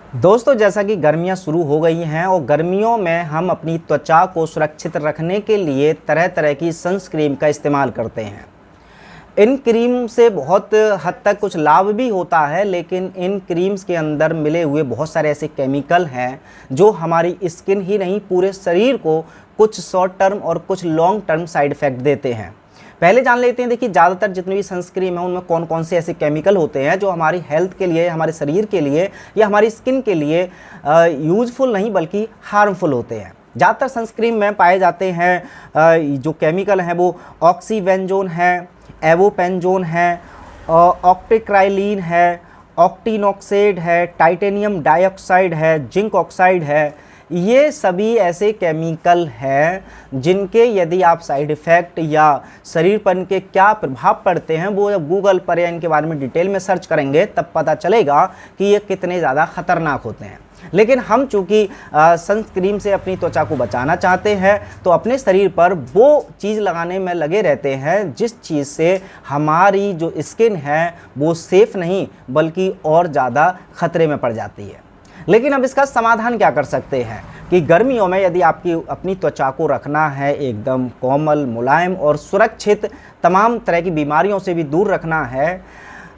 दोस्तों, जैसा कि गर्मियां शुरू हो गई हैं और गर्मियों में हम अपनी त्वचा को सुरक्षित रखने के लिए तरह तरह की सनस्क्रीन का इस्तेमाल करते हैं। इन क्रीम से बहुत हद तक कुछ लाभ भी होता है, लेकिन इन क्रीम्स के अंदर मिले हुए बहुत सारे ऐसे केमिकल हैं जो हमारी स्किन ही नहीं पूरे शरीर को कुछ शॉर्ट टर्म और कुछ लॉन्ग टर्म साइड इफ़ेक्ट देते हैं। पहले जान लेते हैं, देखिए ज़्यादातर जितनी भी सनस्क्रीन है उनमें कौन कौन से ऐसे केमिकल होते हैं जो हमारी हेल्थ के लिए, हमारे शरीर के लिए या हमारी स्किन के लिए यूज़फुल नहीं बल्कि हार्मफुल होते हैं। ज़्यादातर सनस्क्रीन में पाए जाते हैं जो केमिकल हैं वो ऑक्सीबेंजोन है, एवोपेंजोन है, ऑक्टेक्राइलिन है, ऑक्टिनोक्साइड है, टाइटेनियम डाइऑक्साइड है, जिंक ऑक्साइड है। ये सभी ऐसे केमिकल हैं जिनके यदि आप साइड इफ़ेक्ट या शरीर पर इनके क्या प्रभाव पड़ते हैं वो जब गूगल पर या इनके बारे में डिटेल में सर्च करेंगे तब पता चलेगा कि ये कितने ज़्यादा ख़तरनाक होते हैं। लेकिन हम चूँकि सनस्क्रीन से अपनी त्वचा को बचाना चाहते हैं तो अपने शरीर पर वो चीज़ लगाने में लगे रहते हैं जिस चीज़ से हमारी जो स्किन है वो सेफ़ नहीं बल्कि और ज़्यादा ख़तरे में पड़ जाती है। लेकिन अब इसका समाधान क्या कर सकते हैं कि गर्मियों में यदि आपकी अपनी त्वचा को रखना है एकदम कोमल, मुलायम और सुरक्षित, तमाम तरह की बीमारियों से भी दूर रखना है,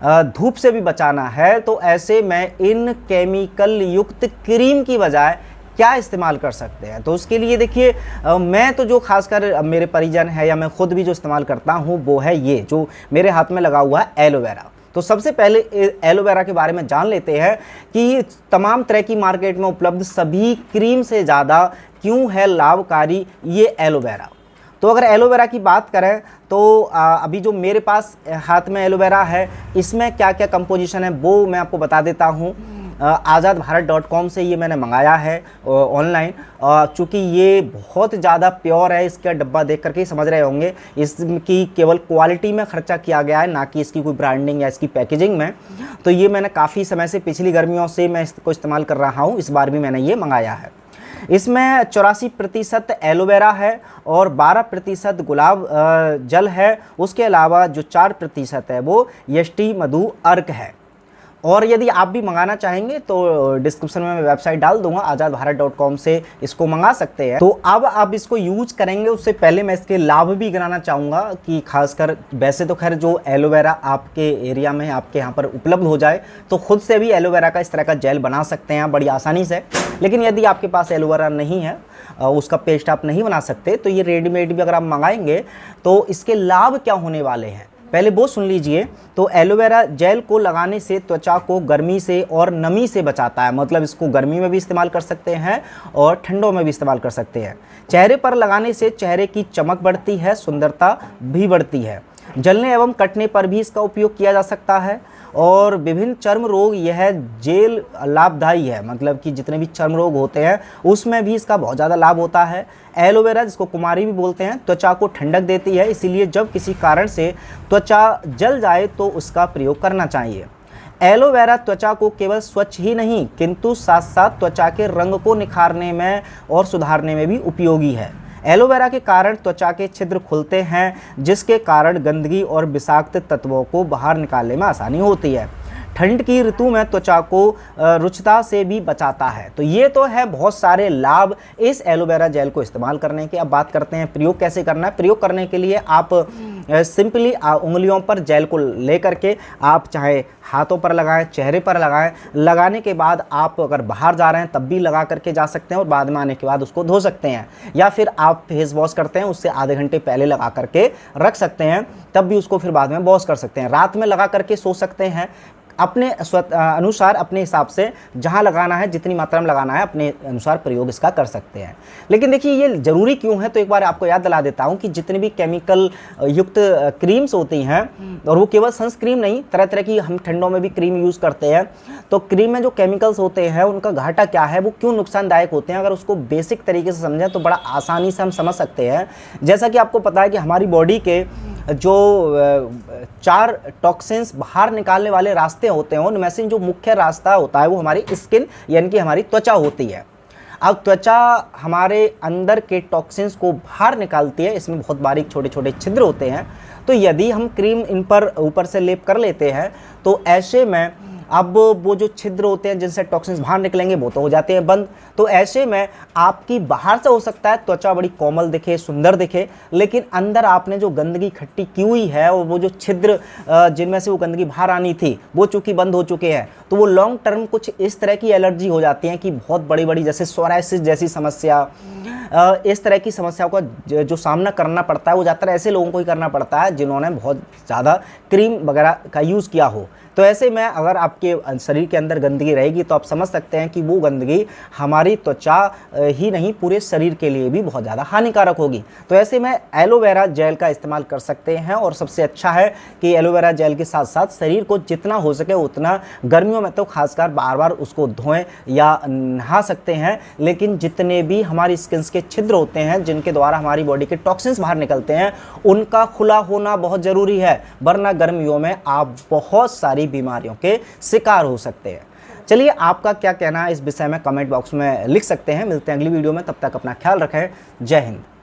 धूप से भी बचाना है, तो ऐसे में इन केमिकल युक्त क्रीम की बजाय क्या इस्तेमाल कर सकते हैं। तो उसके लिए देखिए मैं तो जो खासकर मेरे परिजन है या मैं ख़ुद भी जो इस्तेमाल करता हूँ वो है ये जो मेरे हाथ में लगा हुआ है एलोवेरा। तो सबसे पहले एलोवेरा के बारे में जान लेते हैं कि तमाम तरह की मार्केट में उपलब्ध सभी क्रीम से ज़्यादा क्यों है लाभकारी ये एलोवेरा। तो अगर एलोवेरा की बात करें तो अभी जो मेरे पास हाथ में एलोवेरा है इसमें क्या क्या कंपोजिशन है वो मैं आपको बता देता हूँ। आज़ादभारत.com से ये मैंने मंगाया है ऑनलाइन। चूँकि ये बहुत ज़्यादा प्योर है, इसका डब्बा देख करके ही समझ रहे होंगे इसकी केवल क्वालिटी में ख़र्चा किया गया है, ना कि इसकी कोई ब्रांडिंग या इसकी पैकेजिंग में। तो ये मैंने काफ़ी समय से, पिछली गर्मियों से मैं इसको इस्तेमाल कर रहा हूँ, इस बार भी मैंने ये मंगाया है। इसमें 84% एलोवेरा है और 12% गुलाब जल है। उसके अलावा जो 4% है वो यष्टि मधु अर्क है। और यदि आप भी मंगाना चाहेंगे तो डिस्क्रिप्शन में मैं वेबसाइट डाल दूंगा, आज़ादभारत.com से इसको मंगा सकते हैं। तो अब आप इसको यूज करेंगे उससे पहले मैं इसके लाभ भी गिनाना चाहूँगा कि खासकर वैसे तो खैर जो एलोवेरा आपके एरिया में आपके यहाँ पर उपलब्ध हो जाए तो ख़ुद से भी एलोवेरा का इस तरह का जेल बना सकते हैं बड़ी आसानी से। लेकिन यदि आपके पास एलोवेरा नहीं है, उसका पेस्ट आप नहीं बना सकते, तो ये रेडीमेड भी अगर आप मंगाएंगे तो इसके लाभ क्या होने वाले हैं पहले वो सुन लीजिए। तो एलोवेरा जेल को लगाने से त्वचा को गर्मी से और नमी से बचाता है, मतलब इसको गर्मी में भी इस्तेमाल कर सकते हैं और ठंडों में भी इस्तेमाल कर सकते हैं। चेहरे पर लगाने से चेहरे की चमक बढ़ती है, सुंदरता भी बढ़ती है। जलने एवं कटने पर भी इसका उपयोग किया जा सकता है और विभिन्न चर्म रोग यह जेल लाभदायी है, मतलब कि जितने भी चर्म रोग होते हैं उसमें भी इसका बहुत ज़्यादा लाभ होता है। एलोवेरा जिसको कुमारी भी बोलते हैं त्वचा को ठंडक देती है, इसीलिए जब किसी कारण से त्वचा जल जाए तो उसका प्रयोग करना चाहिए। एलोवेरा त्वचा को केवल स्वच्छ ही नहीं किंतु साथ साथ त्वचा के रंग को निखारने में और सुधारने में भी उपयोगी है। एलोवेरा के कारण त्वचा के छिद्र खुलते हैं जिसके कारण गंदगी और विषाक्त तत्वों को बाहर निकालने में आसानी होती है। ठंड की ऋतु में त्वचा को रुक्षता से भी बचाता है। तो ये तो है बहुत सारे लाभ इस एलोवेरा जेल को इस्तेमाल करने के। अब बात करते हैं प्रयोग कैसे करना है। प्रयोग करने के लिए आप सिंपली उंगलियों पर जेल को ले करके आप चाहे हाथों पर लगाएं, चेहरे पर लगाएं। लगाने के बाद आप अगर बाहर जा रहे हैं तब भी लगा करके जा सकते हैं और बाद में आने के बाद उसको धो सकते हैं, या फिर आप फेस वॉश करते हैं उससे आधे घंटे पहले लगा करके रख सकते हैं, तब भी उसको फिर बाद में वॉश कर सकते हैं। रात में लगा करके सो सकते हैं, अपने अनुसार अपने हिसाब से जहाँ लगाना है, जितनी मात्रा में लगाना है अपने अनुसार प्रयोग इसका कर सकते हैं। लेकिन देखिए ये ज़रूरी क्यों है, तो एक बार आपको याद दिला देता हूँ कि जितने भी केमिकल युक्त क्रीम्स होती हैं, और वो केवल सनस्क्रीन नहीं, तरह तरह की हम ठंडों में भी क्रीम यूज़ करते हैं, तो क्रीम में जो केमिकल्स होते हैं उनका घाटा क्या है, वो क्यों नुकसानदायक होते हैं, अगर उसको बेसिक तरीके से समझें तो बड़ा आसानी से हम समझ सकते हैं। जैसा कि आपको पता है कि हमारी बॉडी के जो 4 टॉक्सिन्स बाहर निकालने वाले रास्ते होते हैं उनमें से जो मुख्य रास्ता होता है वो हमारी स्किन यानी कि हमारी त्वचा होती है। अब त्वचा हमारे अंदर के टॉक्सिन्स को बाहर निकालती है, इसमें बहुत बारीक छोटे छोटे छिद्र होते हैं। तो यदि हम क्रीम इन पर ऊपर से लेप कर लेते हैं तो ऐसे में अब वो जो छिद्र होते हैं जिनसे टॉक्सिन्स बाहर निकलेंगे वो तो हो जाते हैं बंद। तो ऐसे में आपकी बाहर से हो सकता है त्वचा बड़ी कोमल दिखे, सुंदर दिखे, लेकिन अंदर आपने जो गंदगी इकट्ठी की हुई है और वो जो छिद्र जिनमें से वो गंदगी बाहर आनी थी वो चूंकि बंद हो चुके हैं, तो वो लॉन्ग टर्म कुछ इस तरह की एलर्जी हो जाती है कि बहुत बड़ी बड़ी जैसे सोराइसिस जैसी समस्या, इस तरह की समस्याओं का जो सामना करना पड़ता है वो ज़्यादातर ऐसे लोगों को ही करना पड़ता है जिन्होंने बहुत ज़्यादा क्रीम वगैरह का यूज़ किया हो। तो ऐसे में अगर आपके शरीर के अंदर गंदगी रहेगी तो आप समझ सकते हैं कि वो गंदगी हमारी त्वचा ही नहीं पूरे शरीर के लिए भी बहुत ज़्यादा हानिकारक होगी। तो ऐसे में एलोवेरा जेल का इस्तेमाल कर सकते हैं, और सबसे अच्छा है कि एलोवेरा जेल के साथ साथ शरीर को जितना हो सके उतना गर्मियों में तो खासकर बार बार उसको धोएं या नहा सकते हैं, लेकिन जितने भी हमारी स्किन के छिद्र होते हैं जिनके द्वारा हमारी बॉडी के टॉक्सिन्स बाहर निकलते हैं उनका खुला होना बहुत ज़रूरी है, वरना गर्मियों में आप बहुत सारी बीमारियों के शिकार हो सकते हैं। चलिए, आपका क्या कहना है इस विषय में कमेंट बॉक्स में लिख सकते हैं। मिलते हैं अगली वीडियो में, तब तक अपना ख्याल रखें। जय हिंद।